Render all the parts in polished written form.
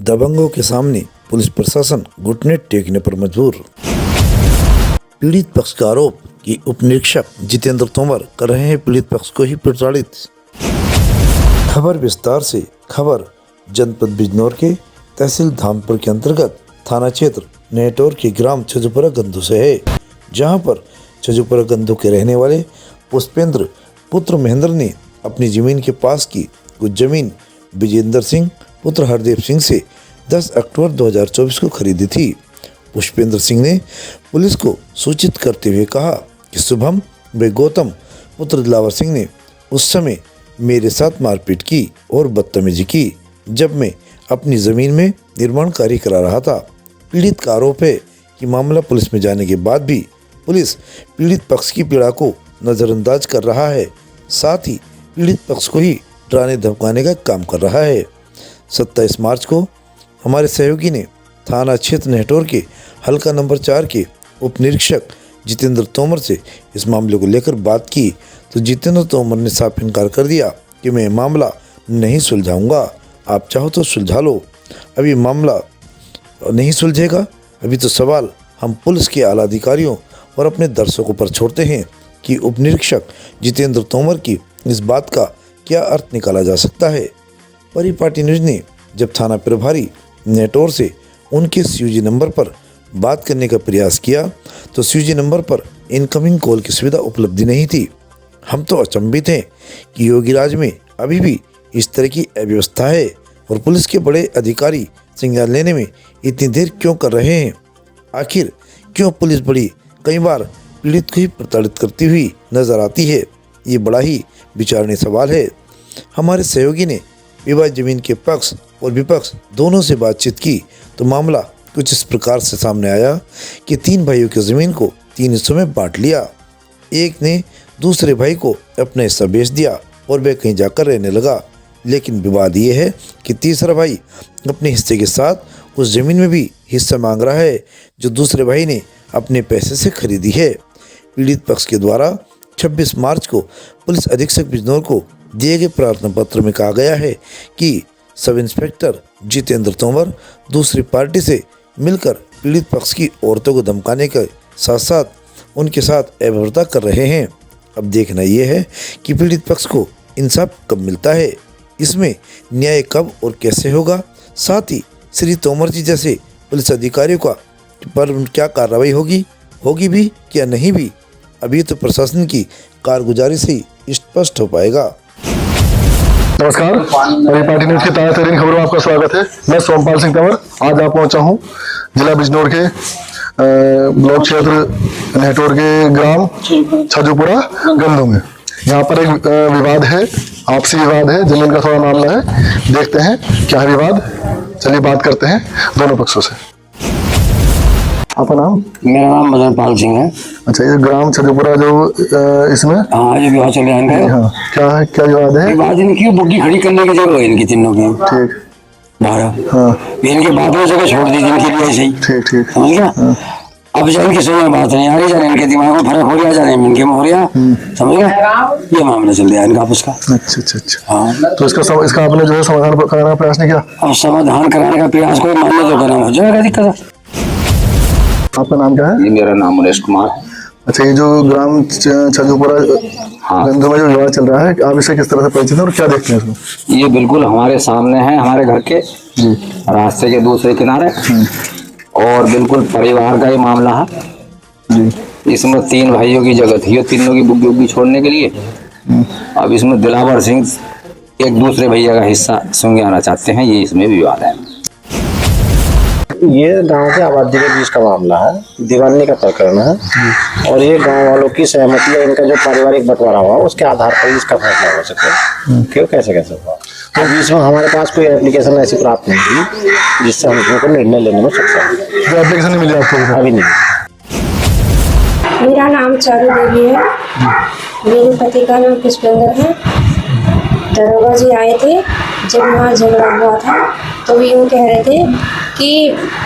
दबंगों के सामने पुलिस प्रशासन घुटने टेकने पर मजबूर। पीड़ित पक्ष का आरोप कि उप निरीक्षक जितेंद्र तोमर कर रहे हैं पीड़ित पक्ष को ही प्रताड़ित। खबर विस्तार से। खबर जनपद बिजनौर के तहसील धामपुर के अंतर्गत थाना क्षेत्र नेटौर के ग्राम छजुपुरा गंदू से है, जहां पर छजुपुरा गंदू के रहने वाले पुष्पेंद्र पुत्र महेंद्र ने अपनी जमीन के पास की कुछ जमीन विजेंद्र सिंह पुत्र हरदेव सिंह से 10 अक्टूबर 2024 को खरीदी थी। पुष्पेंद्र सिंह ने पुलिस को सूचित करते हुए कहा कि शुभम व गौतम पुत्र दिलावर सिंह ने उस समय मेरे साथ मारपीट की और बदतमीजी की, जब मैं अपनी ज़मीन में निर्माण कार्य करा रहा था। पीड़ित का आरोप है कि मामला पुलिस में जाने के बाद भी पुलिस पीड़ित पक्ष की पीड़ा को नज़रअंदाज कर रहा है, साथ ही पीड़ित पक्ष को ही डराने धमकाने का काम कर रहा है। 27 मार्च को हमारे सहयोगी ने थाना क्षेत्र नेटौर के हल्का नंबर 4 के उप निरीक्षक जितेंद्र तोमर से इस मामले को लेकर बात की, तो जितेंद्र तोमर ने साफ इनकार कर दिया कि मैं मामला नहीं सुलझाऊंगा, आप चाहो तो सुलझा लो। अभी मामला नहीं सुलझेगा, अभी तो सवाल हम पुलिस के आला अधिकारियों और अपने दर्शकों पर छोड़ते हैं कि उप निरीक्षक जितेंद्र तोमर की इस बात का क्या अर्थ निकाला जा सकता है। परिपाटी न्यूज ने जब थाना प्रभारी नेटौर से उनके सीयूजी नंबर पर बात करने का प्रयास किया तो सीयूजी नंबर पर इनकमिंग कॉल की सुविधा उपलब्ध नहीं थी। हम तो अचंभित हैं कि योगीराज में अभी भी इस तरह की अव्यवस्था है और पुलिस के बड़े अधिकारी संज्ञान लेने में इतनी देर क्यों कर रहे हैं। आखिर क्यों पुलिस बड़ी कई बार पीड़ित को ही प्रताड़ित करती हुई नजर आती है, ये बड़ा ही विचारणीय सवाल है। हमारे सहयोगी ने विवाद जमीन के पक्ष और विपक्ष दोनों से बातचीत की तो मामला कुछ इस प्रकार से सामने आया कि 3 भाइयों की ज़मीन को 3 हिस्सों में बांट लिया। एक ने दूसरे भाई को अपना हिस्सा बेच दिया और वह कहीं जाकर रहने लगा, लेकिन विवाद ये है कि तीसरा भाई अपने हिस्से के साथ उस ज़मीन में भी हिस्सा मांग रहा है जो दूसरे भाई ने अपने पैसे से खरीदी है। पीड़ित पक्ष के द्वारा 26 मार्च को पुलिस अधीक्षक बिजनौर को दिए गए प्रार्थना पत्र में कहा गया है कि सब इंस्पेक्टर जितेंद्र तोमर दूसरी पार्टी से मिलकर पीड़ित पक्ष की औरतों को धमकाने के साथ साथ उनके साथ अव्यवस्था कर रहे हैं। अब देखना यह है कि पीड़ित पक्ष को इंसाफ कब मिलता है, इसमें न्याय कब और कैसे होगा, साथ ही श्री तोमर जी जैसे पुलिस अधिकारियों का पर क्या कार्रवाई होगी भी या नहीं भी, अभी तो प्रशासन की कारगुजारी से ही स्पष्ट हो पाएगा। नमस्कार, परिपाटी न्यूज की ताज़ा तरीन खबरों में आपका स्वागत है। मैं सोमपाल सिंह तंवर आज आप पहुंचा हूं जिला बिजनौर के ब्लॉक क्षेत्र नेटौर के ग्राम छजुपुरा गंदू में। यहाँ पर एक विवाद है, आपसी विवाद है, जमीन का थोड़ा मामला है। देखते हैं क्या है विवाद, चलिए बात करते हैं दोनों पक्षों से। आपका नाम? मेरा नाम मदन पाल सिंह है। अच्छा, ये ग्राम छजुपुरा जो इसमें ये विवाद चले आएंगे। हाँ, क्या है, क्या विवाद है? विवाद इनकी बुग्गी खड़ी करने की जगह है इनकी तीनों की। ठीक। बारह। हाँ। इनके बाद में जगह छोड़ दी इनके लिए ऐसे ही। ठीक। समझ गया? हाँ। अब जो इनकी समझ में बात नहीं आ रही, जाने इनके दिमाग में फर्क हो गया, जाने इनके में हो गया। समझ गया? ये मामला चल रहा है इनका आपस का। अच्छा। हाँ। तो इसका आपने जो है समाधान कराने का प्रयास नहीं किया? अब समाधान कराने का प्रयास कोई मामला जो करना हो जाएगा, दिक्कत है। आपका नाम क्या है? ये मेरा नाम मुनेश कुमार है। अच्छा, ये जो ग्राम छजुपुरा गंदू में जो विवाद चल रहा है, आप इसे किस तरह से परिचित हैं और क्या देखते हैं इसमें? ये बिल्कुल हमारे सामने है, हमारे घर के रास्ते के दूसरे किनारे, और बिल्कुल परिवार का ये मामला है जी। इसमें 3 भाइयों की जगह थी, तीनों की बुग्गी छोड़ने के लिए। अब इसमें दिलावर सिंह एक दूसरे भैया का हिस्सा संज्ञाना चाहते हैं, ये इसमें विवाद है। ये गांव के आबादी के बीच का मामला है, दीवानी का प्रकरण है और ये गांव वालों की सहमति है। इनका जो पारिवारिक बंटवारा हुआ उसके आधार पर इसका फैसला हो सकता है। क्यों, कैसे हुआ, तो बीच में हमारे पास कोई एप्लीकेशन ऐसी प्राप्त नहीं हुई जिससे हम लोगों को निर्णय लेने में सक्षम है। एप्लीकेशन नहीं मिली आपको? अभी नहीं। मेरा नाम चारू देवी है, मेरे पति का नाम पुष्पेंद्र है। दरोगा जी आए थे जब वहाँ झगड़ा हुआ था, तो भी यूँ कह रहे थे कि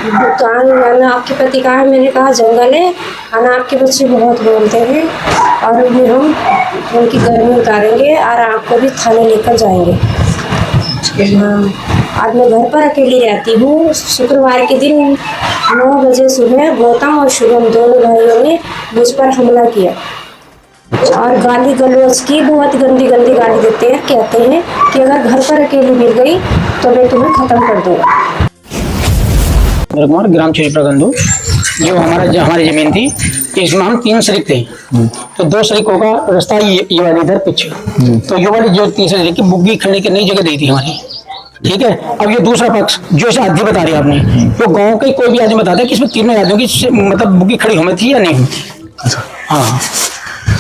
दुकान आपके पति का है। मैंने कहा जंगल है, खाना आपके बच्चे बहुत बोलते हैं और अभी हम उनकी गर्मी उतारेंगे और आपको भी थाने लेकर जाएंगे। हाँ, आज मैं घर पर अकेली रहती हूँ। शुक्रवार के दिन 9 बजे सुबह गौतम और शुभम दोनों भाइयों ने मुझ पर हमला किया और गाली गलौज की, बहुत गंदी गंदी गाली देते हैं। कहते हैं कि अगर घर पर अकेली मिल गई तो मैं तुम्हें खत्म कर दूंगा। कुमार ग्राम छेजपुरा गंदू, जो हमारी जमीन थी इसमें हम 3 शरीक थे। तो 2 शरीकों का रास्ता ये वाली इधर पीछे, तो ये वाली जो 3 शरीक की बुग्गी खड़ने की नई जगह दी थी हमारी। ठीक है, अब ये दूसरा पक्ष जो इसे आधी बता रही आपने, तो गांव के कोई भी आदमी बताता है कि इसमें तीनों आदमियों की मतलब बुग्गी खड़ी होनी थी या नहीं हुई। हाँ,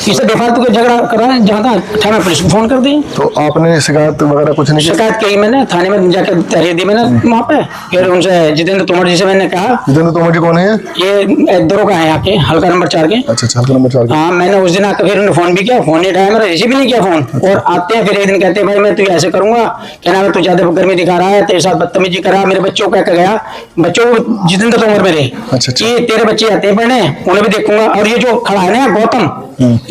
इसे बेफालतू का झगड़ा कर रहा है, जहाँ था थाना पुलिस को फोन कर दी। तो आपने शिकायत वगैरह कुछ नहीं की? शिकायत की मैंने, थाने में जाकर तहरीर दी मैंने वहाँ पे। फिर उनसे जितेंद्र तोमर जी से मैंने कहा। जितेंद्र तोमर जी कौन है? ये दरों का है यहाँ के, हल्का नंबर 4 के। अच्छा, हल्का नंबर 4 के। हाँ, मैंने उस दिन आकर फिर उन्हें फोन भी किया, फोन नहीं उठाया, मेरा रिसीव भी नहीं किया फोन। और आते हैं फिर एक दिन कहते हैं भाई मैं तुझे ऐसे करूंगा, कहना मैं तू ज्यादा गर्मी दिखा रहा है, तेरे साथ बदतमीजी करा, मेरे बच्चों को कह गया, बच्चों को जितेंद्र तोमर मेरे कि तेरे बच्चे आते हैं पढ़ने, उन्हें भी देखूंगा। और ये जो खड़ा है ना गौतम,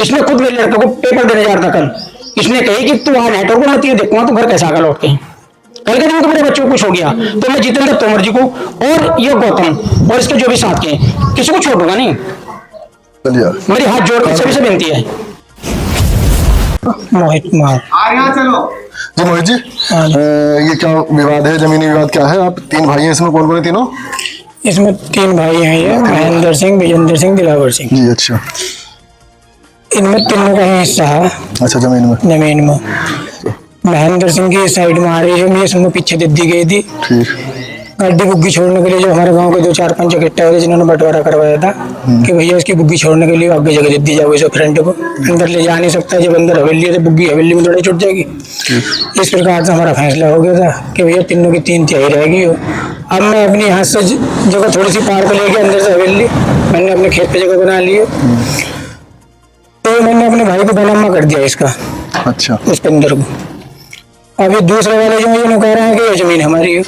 इसने खुद मेरे लड़के को पेपर देने जा रहा था कल, इसने कही कि तू आ नेटवर्क को मैं तुझे देखूंगा तो घर कैसा आगा लौट के। कल के दिन तो मेरे बच्चों को कुछ हो गया तो मैं जितेंद्र तोमर जी को और ये गौतम और इसके जो भी साथ के किसी को छोड़ूंगा नहीं। मेरी हाथ जोड़ के सभी से विनती है। मोहित कुमार। जी मोहित जी, ये क्या विवाद है, जमीनी विवाद क्या है? आप 3 भाई हैं, इसमें कौन कौन है तीनों? इसमें 3 भाई हैं, ये महेंद्र सिंह, विजेंद्र सिंह, दिलावर सिंह जी। अच्छा, इनमें तीनों का हिस्सा है। अच्छा, जमीन में महेंद्र सिंह की साइड में आ रही है, मैं इसमें पीछे दे दी गई थी। ठीक। गड्डी बुग्गी छोड़ने के लिए जो हमारे गांव के 2-4-5 इकट्ठा हुए जिन्होंने बंटवारा करवाया था कि भैया इसकी बुग्गी छोड़ने के लिए आगे जगह दे दी जाओ, इसे फ्रंट को अंदर ले जा नहीं सकता, जब अंदर हवेली है तो बुग्गी हवेली में थोड़ी छुट जाएगी। इस प्रकार से हमारा फैसला हो गया था कि भैया तीनों की 3 तिहाई रहेगी। अब मैं अपनी हाथ से जगह थोड़ी सी पार को लेके अंदर से हवेली मैंने अपने खेत पे जगह बना ली, तो मैंने अपने भाई को बनामा कर दिया इसका। अच्छा, उस अंदर को अभी दूसरे वाले जो ये कह रहे हैं कि ये जमीन हमारी है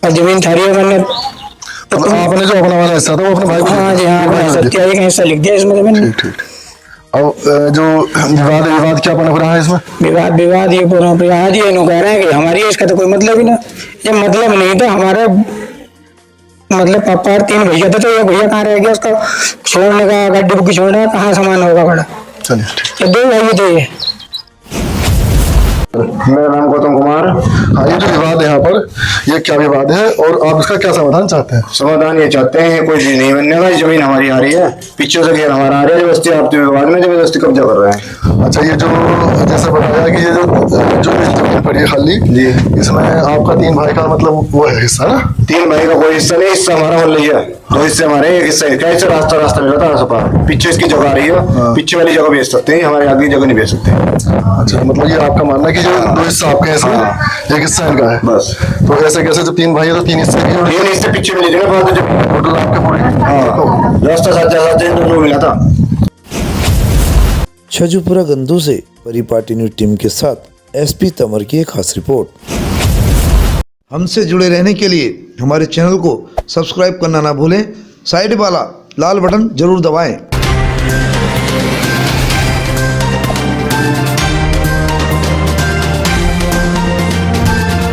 और जमीन थारी है। मैंने तो आपने जो अपना वाला हिस्सा था वो अपने भाई को? हाँ जी, हाँ, सत्याई का हिस्सा लिख दिया इसमें जमीन। ठीक। अब जो विवाद क्या पनप रहा है इसमें? विवाद ये पनप रहा है, ये कह रहे हैं कि हमारी है, इसका तो कोई मतलब ही ना। ये मतलब नहीं था हमारे, मतलब पापा और 3 भैया थे, तो ये भैया कहाँ रह गया, उसका छोड़ने का गड्डी बुग्गी छोड़ने का कहाँ सामान होगा खड़ा। चलिए, ये 2 भाई थे ये। मेरा नाम गौतम कुमार। हाँ, ये जो विवाद है यहाँ पर, ये क्या विवाद है और आप इसका क्या समाधान चाहते हैं? समाधान ये चाहते हैं कोई चीज नहीं बनने का, जमीन हमारी आ रही है, पीछे से घेर हमारा आ रहा है, जबरदस्ती आपके विवाद में जबरदस्ती कब्जा कर रहे हैं। अच्छा, ये जो जैसा बताया कि ये जो जमीन पड़ी है खाली जी, इसमें आपका 3 भाई का मतलब वो है हिस्सा ना? 3 भाई का कोई हिस्सा नहीं, हिस्सा हमारा मिल रही है, 2 हिस्से हमारे, एक हिस्सा कैसे रास्ता मिला था सपा, पीछे इसकी जगह आ रही है, पीछे वाली जगह बेच सकते हैं, हमारे आगे जगह नहीं बेच सकते। अच्छा, मतलब ये आपका मानना है कि जो 2 हिस्सा आपके हैं इसमें, एक हिस्सा इनका है बस। तो ऐसे कैसे जब 3 भाई है तो 3 हिस्से 3 हिस्से पीछे मिले थे ना, टोटल आपके पूरे? हाँ, रास्ता साथ दोनों मिला था। छेजपुरा गंदू से परिपाटी न्यूज टीम के साथ एसपी तंवर की एक खास रिपोर्ट। हमसे जुड़े रहने के लिए हमारे चैनल को सब्सक्राइब करना ना भूलें, साइड वाला लाल बटन जरूर दबाएं।